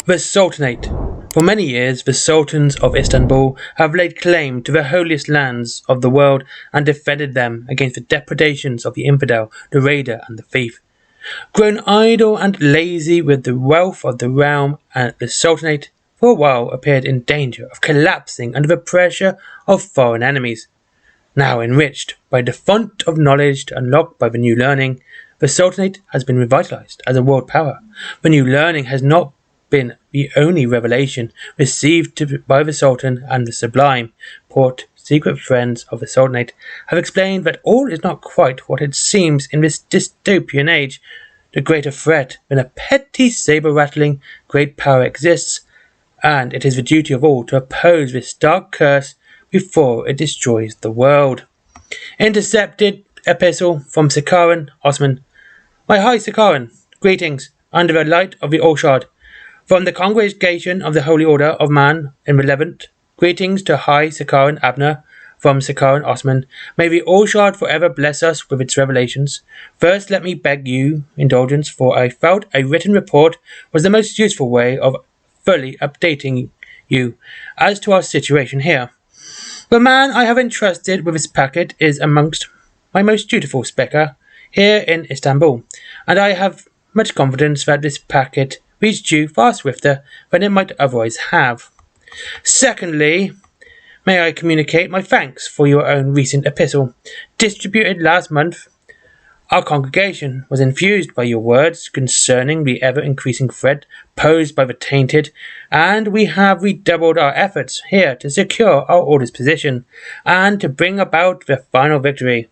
The Sultanate. For many years, the Sultans of Istanbul have laid claim to the holiest lands of the world and defended them against the depredations of the infidel, the raider, and the thief. Grown idle and lazy with the wealth of the realm, and the Sultanate for a while appeared in danger of collapsing under the pressure of foreign enemies. Now enriched by the font of knowledge unlocked by the new learning, the Sultanate has been revitalized as a world power. The new learning has not been the only revelation received by the Sultan, and the sublime port secret friends of the Sultanate have explained that all is not quite what it seems in this dystopian age. The greater threat than a petty saber-rattling great power exists, and it is the duty of all to oppose this dark curse before it destroys the world. Intercepted epistle from Sakharin Osman. My high Sakharin, greetings under the light of the allshard. From the Congregation of the Holy Order of Man in the Levant, greetings to High Sakharin Abner from Sakharin Osman. May the allshard forever bless us with its revelations. First, let me beg you indulgence, for I felt a written report was the most useful way of fully updating you as to our situation here. The man I have entrusted with this packet is amongst my most dutiful speaker here in Istanbul, and I have much confidence that this packet reached you far swifter than it might otherwise have. Secondly, may I communicate my thanks for your own recent epistle, distributed last month. Our congregation was infused by your words concerning the ever-increasing threat posed by the tainted, and we have redoubled our efforts here to secure our order's position and to bring about the final victory.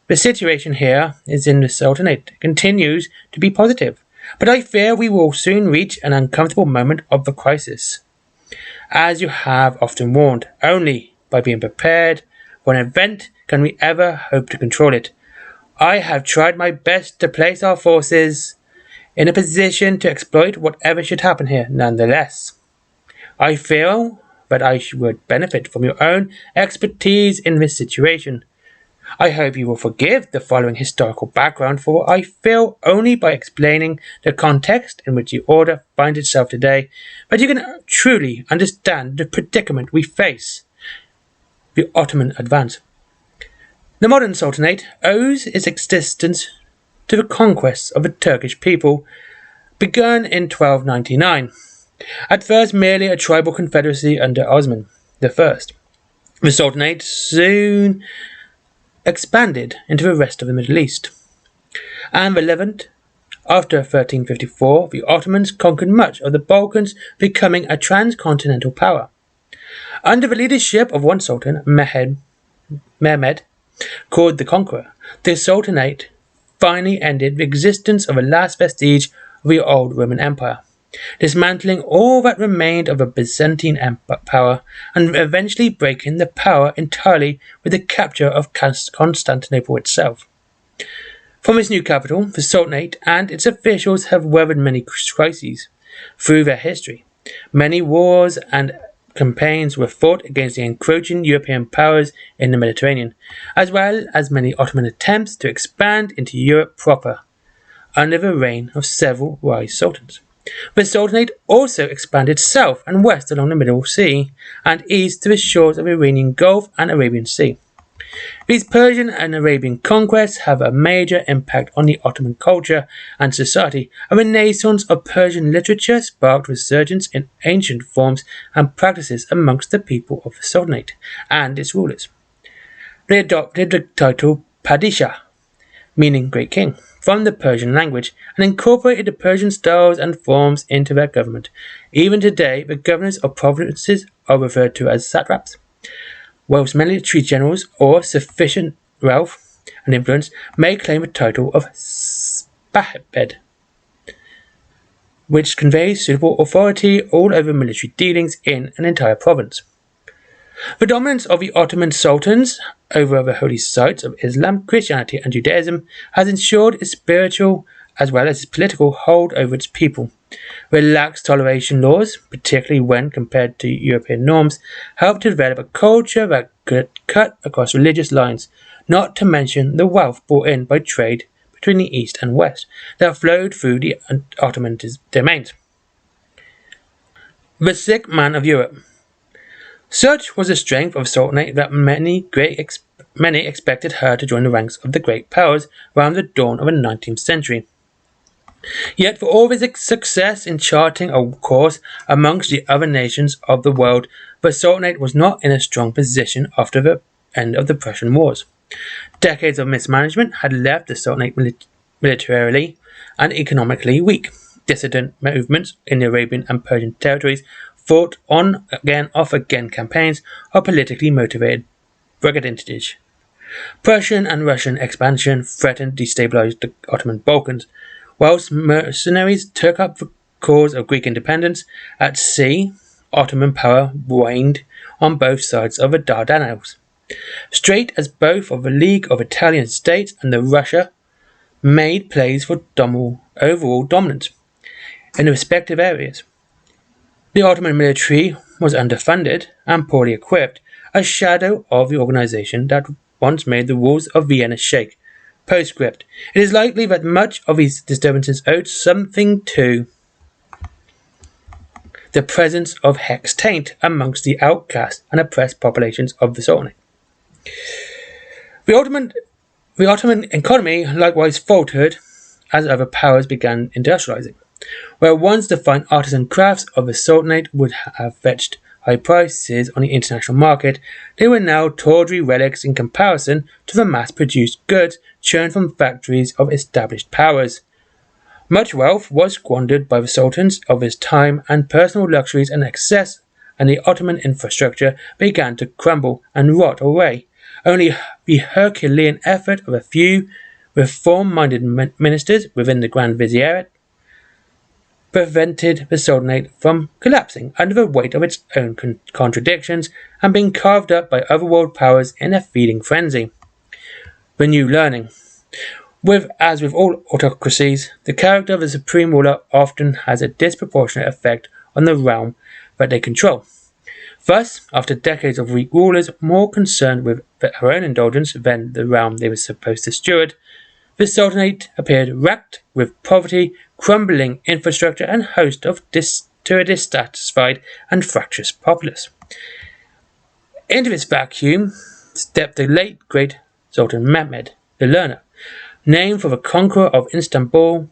The situation here is in the Sultanate continues to be positive, but I fear we will soon reach an uncomfortable moment of the crisis. As you have often warned, only by being prepared for an event can we ever hope to control it. I have tried my best to place our forces in a position to exploit whatever should happen here. Nonetheless, I feel that I would benefit from your own expertise in this situation. I hope you will forgive the following historical background, for I feel only by explaining the context in which the order finds itself today that you can truly understand the predicament we face. The Ottoman advance. The modern Sultanate owes its existence to the conquests of the Turkish people, begun in 1299. At first merely a tribal confederacy under Osman I, the Sultanate soon expanded into the rest of the Middle East and the Levant. After 1354, the Ottomans conquered much of the Balkans, becoming a transcontinental power. Under the leadership of one Sultan, Mehmed, called the Conqueror, the Sultanate finally ended the existence of the last vestige of the old Roman Empire, dismantling all that remained of the Byzantine power and eventually breaking the power entirely with the capture of Constantinople itself. From its new capital, the Sultanate and its officials have weathered many crises through their history. Many wars and campaigns were fought against the encroaching European powers in the Mediterranean, as well as many Ottoman attempts to expand into Europe proper under the reign of several wise sultans. The Sultanate also expanded south and west along the Middle Sea and east to the shores of the Iranian Gulf and Arabian Sea. These Persian and Arabian conquests have a major impact on the Ottoman culture and society. A renaissance of Persian literature sparked resurgence in ancient forms and practices amongst the people of the Sultanate and its rulers. They adopted the title Padishah, meaning great king, from the Persian language, and incorporated the Persian styles and forms into their government. Even today, the governors of provinces are referred to as satraps, whilst military generals or sufficient wealth and influence may claim a title of Spahbed, which conveys suitable authority all over military dealings in an entire province. The dominance of the Ottoman sultans over the holy sites of Islam, Christianity, and Judaism has ensured its spiritual as well as its political hold over its people. Relaxed toleration laws, particularly when compared to European norms, helped to develop a culture that could cut across religious lines, not to mention the wealth brought in by trade between the East and West that flowed through the Ottoman domains. The sick man of Europe. Such was the strength of Sultanate that many expected her to join the ranks of the great powers around the dawn of the 19th century. Yet for all of his success in charting a course amongst the other nations of the world, the Sultanate was not in a strong position after the end of the Prussian Wars. Decades of mismanagement had left the Sultanate militarily and economically weak. Dissident movements in the Arabian and Persian territories fought on again off again campaigns of politically motivated brigandage. Prussian and Russian expansion threatened to destabilize the Ottoman Balkans, whilst mercenaries took up the cause of Greek independence. At sea, Ottoman power waned on both sides of the Dardanelles. Straight as both of the League of Italian States and the Russia made plays for overall dominance in the respective areas. The Ottoman military was underfunded and poorly equipped, a shadow of the organization that once made the walls of Vienna shake. Postscript. It is likely that much of these disturbances owed something to the presence of hex taint amongst the outcast and oppressed populations of the Sultanate. The Ottoman economy likewise faltered as other powers began industrializing. Where once the fine artisan crafts of the Sultanate would have fetched high prices on the international market, they were now tawdry relics in comparison to the mass-produced goods churned from factories of established powers. Much wealth was squandered by the sultans of his time, and personal luxuries and excess, and the Ottoman infrastructure began to crumble and rot away. Only the Herculean effort of a few reform-minded ministers within the Grand Vizierate prevented the Sultanate from collapsing under the weight of its own contradictions and being carved up by other world powers in a feeding frenzy. The new learning. As with all autocracies, the character of the supreme ruler often has a disproportionate effect on the realm that they control. Thus, after decades of weak rulers more concerned with their own indulgence than the realm they were supposed to steward, the Sultanate appeared racked with poverty, crumbling infrastructure, and host to a dissatisfied and fractious populace. Into this vacuum stepped the late great Sultan Mehmed, the learner, named for the conqueror of Istanbul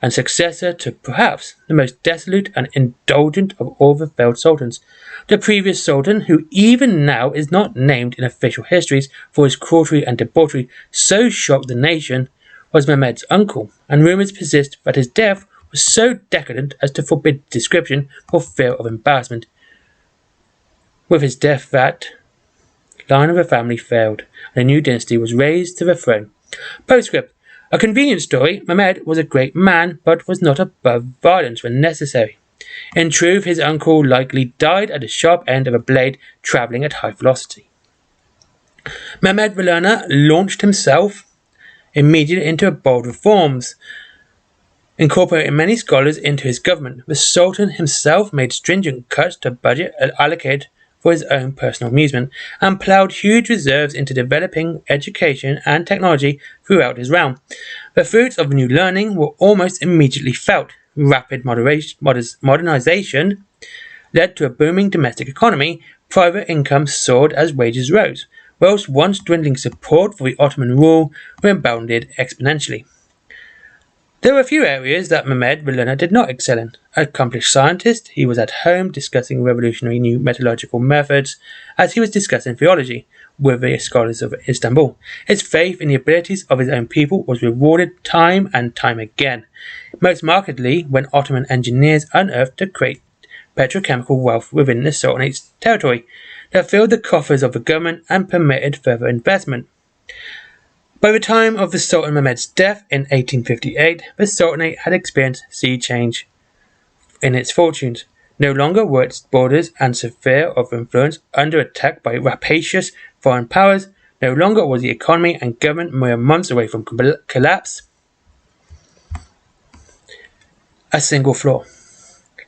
and successor to perhaps the most dissolute and indulgent of all the failed sultans. The previous sultan, who even now is not named in official histories for his cruelty and debauchery, so shocked the nation, was Mehmed's uncle, and rumours persist that his death was so decadent as to forbid description for fear of embarrassment. With his death, that line of the family failed, and a new dynasty was raised to the throne. Postscript. A convenient story. Mehmed was a great man, but was not above violence when necessary. In truth, his uncle likely died at the sharp end of a blade travelling at high velocity. Mehmed the learner launched himself immediately into bold reforms, incorporating many scholars into his government. The Sultan himself made stringent cuts to budget allocated for his own personal amusement, and ploughed huge reserves into developing education and technology throughout his realm. The fruits of new learning were almost immediately felt. Rapid modernization led to a booming domestic economy. Private income soared as wages rose, whilst once dwindling support for the Ottoman rule rebounded exponentially. There were a few areas that Mehmed the learner did not excel in. Accomplished scientist, he was at home discussing revolutionary new metallurgical methods as he was discussing theology with the scholars of Istanbul. His faith in the abilities of his own people was rewarded time and time again, most markedly when Ottoman engineers unearthed the great petrochemical wealth within the Sultanate's territory that filled the coffers of the government and permitted further investment. By the time of the Sultan Mehmed's death in 1858, the Sultanate had experienced sea change in its fortunes. No longer were its borders and sphere of influence under attack by rapacious foreign powers. No longer was the economy and government mere months away from collapse. A single flaw.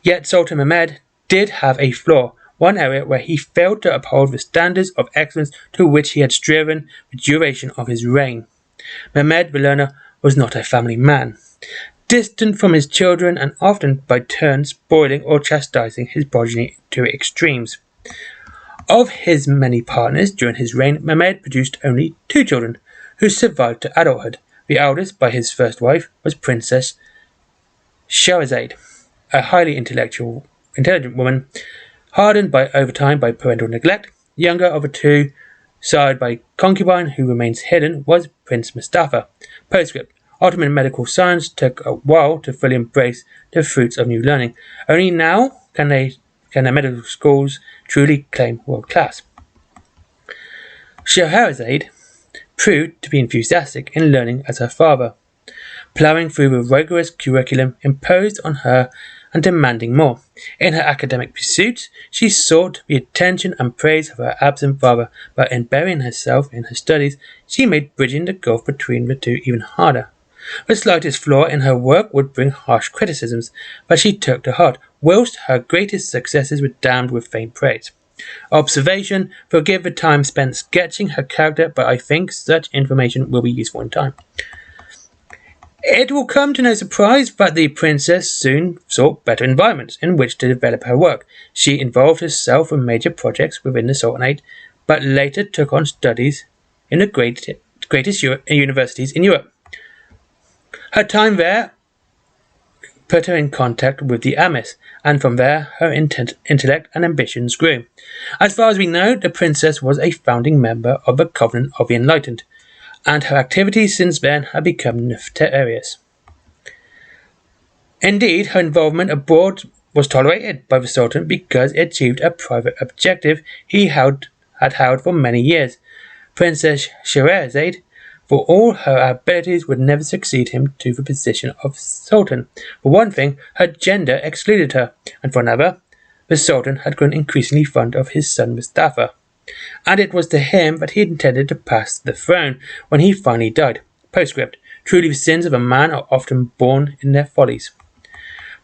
Yet Sultan Mehmed did have a flaw, one area where he failed to uphold the standards of excellence to which he had striven the duration of his reign. Mehmed the learner was not a family man. distant from his children and often by turns spoiling or chastising his progeny to extremes. Of his many partners during his reign, Mehmed produced only 2 children, who survived to adulthood. The eldest, by his first wife, was Princess Scheherazade, a highly intelligent woman, hardened over time by parental neglect. Younger of the 2, sired by concubine who remains hidden, was Prince Mustafa. Postscript. Ottoman medical science took a while to fully embrace the fruits of new learning. Only now can their medical schools truly claim world class. Scheherazade proved to be enthusiastic in learning as her father, ploughing through the rigorous curriculum imposed on her and demanding more. In her academic pursuits, she sought the attention and praise of her absent father, but in burying herself in her studies, she made bridging the gulf between the two even harder. The slightest flaw in her work would bring harsh criticisms, but she took to heart, whilst her greatest successes were damned with faint praise. Observation: forgive the time spent sketching her character, but I think such information will be useful in time. It will come to no surprise that the princess soon sought better environments in which to develop her work. She involved herself in major projects within the Sultanate, but later took on studies in the greatest universities in Europe. Her time there put her in contact with the Amirs, and from there her intellect and ambitions grew. As far as we know, the princess was a founding member of the Covenant of the Enlightened, and her activities since then have become nefarious. Indeed, her involvement abroad was tolerated by the Sultan because it achieved a private objective he had held for many years. Princess Scheherazade, for all her abilities, would never succeed him to the position of Sultan. For one thing, her gender excluded her, and for another, the Sultan had grown increasingly fond of his son Mustafa, and it was to him that he intended to pass the throne when he finally died. Postscript. Truly the sins of a man are often born in their follies.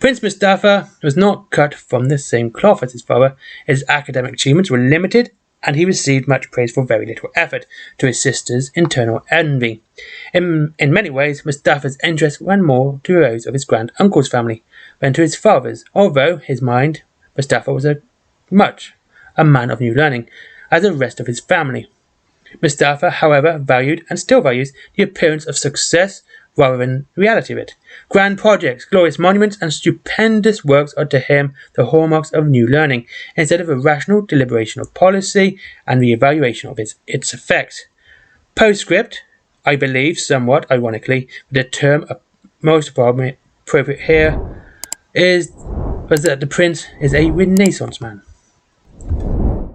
Prince Mustafa was not cut from the same cloth as his father. His academic achievements were limited, and he received much praise for very little effort, to his sister's internal envy. In many ways, Mustafa's interests ran more to those of his grand-uncle's family than to his father's, although his mind, Mustafa was much a man of new learning, as the rest of his family. Mustafa, however, valued and still values the appearance of success rather than the reality of it. Grand projects, glorious monuments, and stupendous works are to him the hallmarks of new learning, instead of a rational deliberation of policy and the evaluation of its effects. Postscript. I believe, somewhat ironically, the term most appropriate here was that the prince is a Renaissance man.